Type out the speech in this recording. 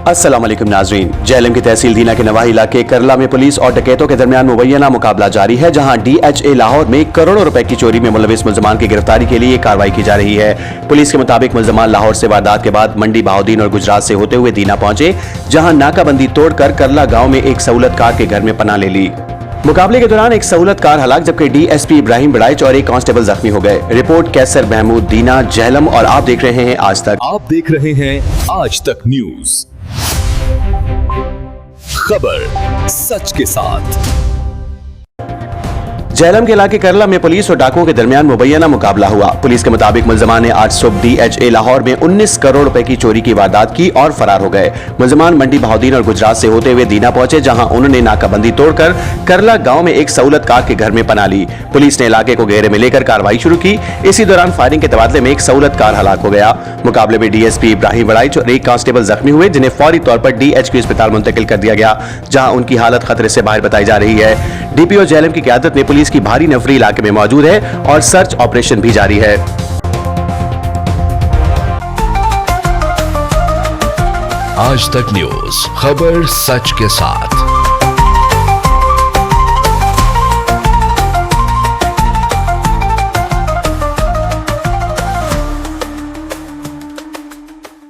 अस्सलाम वालेकुम नाजरीन। जेहलम की तहसील दीना के नवाही इलाके करला में पुलिस और डकैतों के दरमियान मुबैना मुकाबला जारी है, जहां DHA लाहौर में करोड़ों रुपए की चोरी में मुलविस मुल्ज़मान की गिरफ्तारी के लिए कार्रवाई की जा रही है। पुलिस के मुताबिक मुल्ज़मान लाहौर से वारदात के बाद मंडी बहाउद्दीन और गुजरात से होते हुए दीना पहुंचे, जहां नाकाबंदी तोड़कर करला गाँव में एक सहूलतकार के घर में पनाह ले ली। मुकाबले के दौरान एक सहूलतकार हलाक जबकि DSP इब्राहिम बड़ाइच और एक कांस्टेबल जख्मी हो गए। रिपोर्ट कैसर महमूद, दीना, जेहलम और आप देख रहे हैं आज तक। आप देख रहे हैं आज तक न्यूज, खबर सच के साथ। जेहलम के इलाके करला में पुलिस और डाकुओं के दरमियान मुबैना मुकाबला हुआ। पुलिस के मुताबिक मुल्ज़मान ने आज सुबह DHA लाहौर में 19 करोड़ रुपए की चोरी की वारदात की और फरार हो गए। मुल्ज़मान मंडी बहाउद्दीन और गुजरात से होते हुए दीना पहुंचे, जहां उन्होंने नाकाबंदी तोड़कर करला गांव में एक सहूलतकार के घर में पनाह ली। पुलिस ने इलाके को घेरे में लेकर कार्रवाई शुरू की। इसी दौरान फायरिंग के तबादले में एक सहूलतकार हलाक हो गया। मुकाबले में DSP इब्राहिम बड़ाइच और एक कांस्टेबल जख्मी हुए, जिन्हें फौरी तौर पर DHQ अस्पताल मुंतकिल कर दिया गया, जहां उनकी हालत खतरे से बाहर बताई जा रही है। DPO जेहलम की क़यादत में पुलिस की भारी नफरी इलाके में मौजूद है और सर्च ऑपरेशन भी जारी है। आज तक न्यूज, खबर सच के साथ।